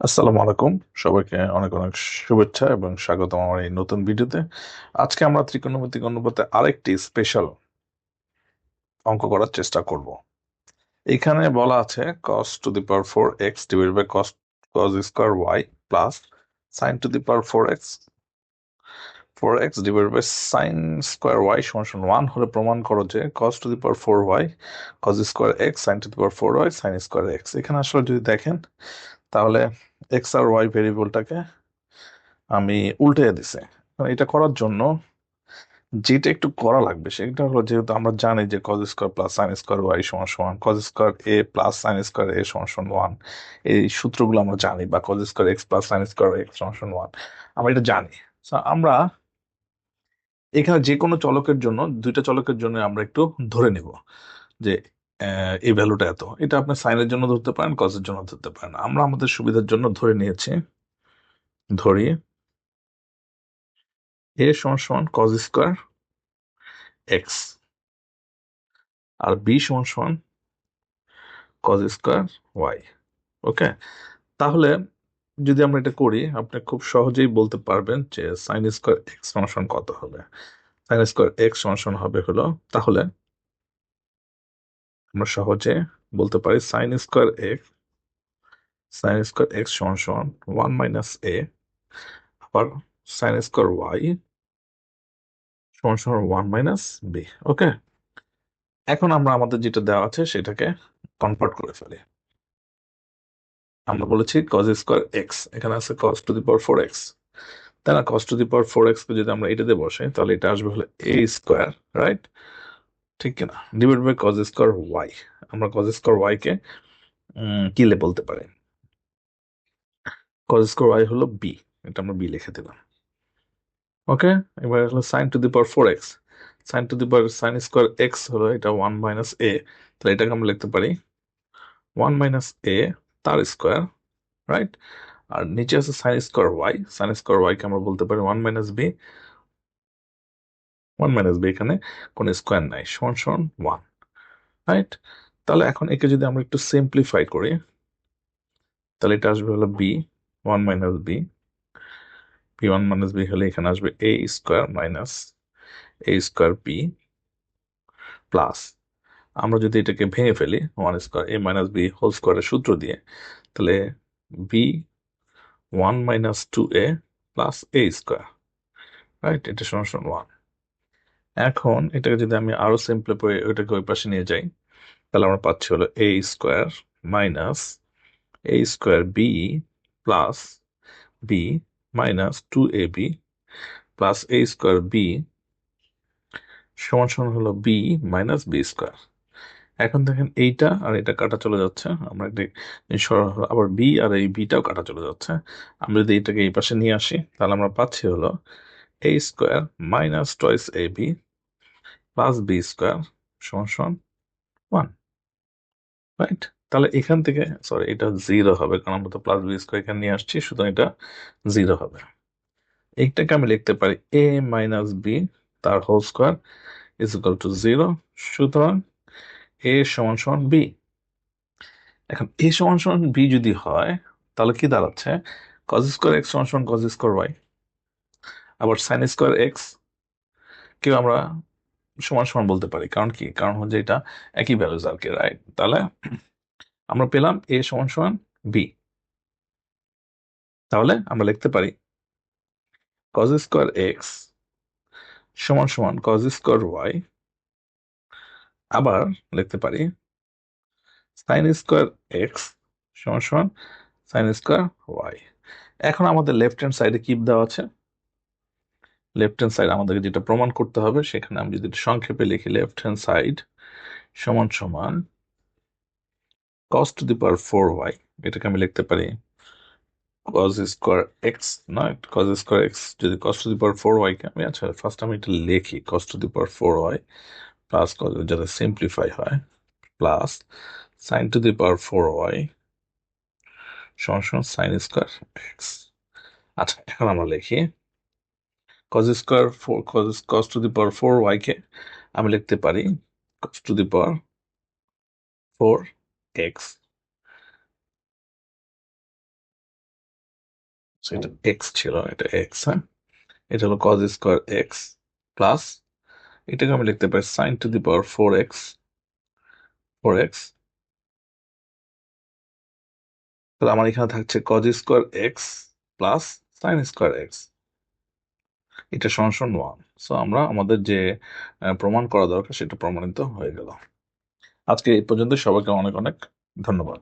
আসসালামু আলাইকুম। সবাইকে অনেক অনেক শুভেচ্ছা এবং স্বাগতম আমার এই নতুন ভিডিওতে। আজকে আমরা ত্রিকোণমিতিক অনুপাতে আরেকটি স্পেশাল অঙ্ক করার চেষ্টা করব। এখানে বলা আছে cos to the power 4x divided by cos square y plus sin to the power 4x divided by sin square y সমান সমান 1 হলে প্রমাণ করো যে cos to the power 4y cos square x sin to the power 4y sin square x। এখানে আসলে যদি দেখেন তাহলে x আর y ভেরিয়েবলটাকে আমি উল্টে দিছে। এটা করার জন্য যেটা একটু করা লাগবে সেটা হলো, যেহেতু আমরা জানি যে cos square plus sine square Y সমান সমান cos square A plus sine square A সমান সমান ওয়ান, এই সূত্রগুলো আমরা জানি, বা cos square X plus sine square X সমান সমান ওয়ান, আমরা এটা জানি। So, আমরা এখানে যে কোনো চলকের জন্য, দুইটা চলকের জন্য আমরা একটু ধরে নিব যে এই ভ্যালুটা এত। এটা আপনি সাইনের জন্য ধরতে পারেন, কজের জন্য ধরতে পারেন। আমরা আমাদের সুবিধার জন্য ধরে নিয়েছি, ধরি এ সমান সমান কজ স্কোয়ার এক্স আর বি সমান সমান কজ স্কোয়ার ওয়াই। ওকে, তাহলে যদি আমরা এটা করি, আপনি খুব সহজেই বলতে পারবেন যে সাইন স্কোয়ার এক্স সমান কত হবে। সাইন স্কোয়ার এক্স সমান হবে হলো, তাহলে আমরা সহজে বলতে পারি সাইন স্কোয়ার এক্স সমান সমান 1 - a, আবার সাইন স্কোয়ার ওয়াই সমান সমান 1 - b। ওকে, এখন আমরা আমাদের যেটা দেওয়া আছে সেটাকে কনভার্ট করে ফেলি। আমরা বলেছি কজ স্কোয়ার এক্স, এখানে আছে cause two the power 4x, তাই না? Cause two the power 4x কে যদি আমরা এটাতে বসাই তাহলে এটা আসবে হলো এ স্কোয়ার, রাইট? ঠিক কিনা? Divide by cos square Y. আমরা কজ স্কোয়ার ওয়াই কে কি বলতে পারি? কজ স্কোয়ার ওয়াই হলো বি, এটা আমরা বি লিখে দিলাম। ওকে, এবার হলো sine to the power 4x, sine to the power sine square X হলো এটা 1 - a, তাহলে এটাকে আমরা লিখতে পারি 1 - a তার স্কোয়ার, রাইট? আর নিচে আছে সাইন স্কোয়ার ওয়াই কে আমরা বলতে পারি 1 - b, 1 - b এখানে কোন স্কোয়ার নাই, সমান সমান 1, রাইট? তাহলে এখন একে যদি আমরা একটু সিম্পলিফাই করি তাহলে এটা আসবে হলো বি 1 - b, বি হলে এখানে আসবে এ square minus A square B plus, আমরা যদি এটাকে ভেঙে ফেলি 1 স্কোয়ার a - b হোল স্কোয়ারের সূত্র দিয়ে, তাহলে B 1 - 2a plus A square, right? এটা সমান সমান 1। এখন এটাকে যদি আমি আরো সিম্পলিফাই ওইটাকে ওই পাশে নিয়ে যাই, তাহলে আমরা পাচ্ছি হলো A square minus A square B plus B minus 2ab plus A square B সমান সমান হলো বি মাইনাস বি স্কোয়ার। এখন দেখেন এইটা আর এটা কাটা চলে যাচ্ছে, আমরা আবার বি আর এই বিটাও কাটা চলে যাচ্ছে। আমরা যদি এটাকে এই পাশে নিয়ে আসি তাহলে আমরা পাচ্ছি হলো A square minus toys A B plus B square সমান সমান 1, রাইট? তাহলে এখান থেকে, সরি, এটা জিরো হবে কারণ আমরা তো প্লাস বি স্কোয়ার এখানে নিয়ে আসছি, সুতরাং এটা জিরো হবে। এইটাকে আমি লিখতে পারি এ মাইনাস বি তার whole square is equal to zero, সুতরাং এ সমান সমান বি। এখন এ সমান সমান বি যদি হয় তাহলে কি দাঁড়াচ্ছে? কজ স্কোয়ার এক্স সমান সমান কজ স্কোয়ার ওয়াই, আবার সাইন স্কোয়ার এক্স কেউ আমরা সমান সমান বলতে পারি, কারণ কি? কারণ হচ্ছে এটা একই ভ্যালুজ আর কি, রাইট? তাহলে আমরা পেলাম এ সমান সমান বি। তাহলে আমরা লিখতে পারি কজ স্কোয়ার এক্স সমান সমান কজ স্কোয়ার ওয়াই, আবার লিখতে পারি সাইন স্কোয়ার এক্স সমান সমান সাইন স্কোয়ার ওয়াই। এখন আমাদের লেফট হ্যান্ড সাইডে কি দেওয়া আছে? লেফট হ্যান্ড সাইড আমাদেরকে যেটা প্রমাণ করতে হবে, সেখানে আমি যদি সংক্ষেপে লিখি লেফট হ্যান্ড সাইড সমান সমান cos to the power 4y, এটাকে আমি লিখতে পারি cos স্কোয়ার এক্স, নয় cos স্কোয়ার এক্স, যদি cos to the power 4y কে আমি, আচ্ছা ফার্স্ট আমি এটা লিখি cos to the power 4y plus যাতে সিম্পলিফাই হয়, plus sign to the power 4y সমান সমান সাইন স্কোয়ার এক্স। আচ্ছা, এখন আমরা লিখি cos square cos to the power 4y কে আমি লিখতে পারি cos to the power 4x So এটা এক্স ছিল, এটা এক্স, হ্যাঁ, এটা হলো কজ স্কোয়ার এক্স প্লাস এটাকে আমি লিখতে পারি sine to the power four X. তাহলে আমার এখানে থাকছে cos square X plus sine square X, এটা সমান 1। সো আমরা আমাদের যে প্রমাণ করা দরকার সেটা প্রমাণিত হয়ে গেল। আজকে এই পর্যন্ত, সবাইকে অনেক অনেক ধন্যবাদ।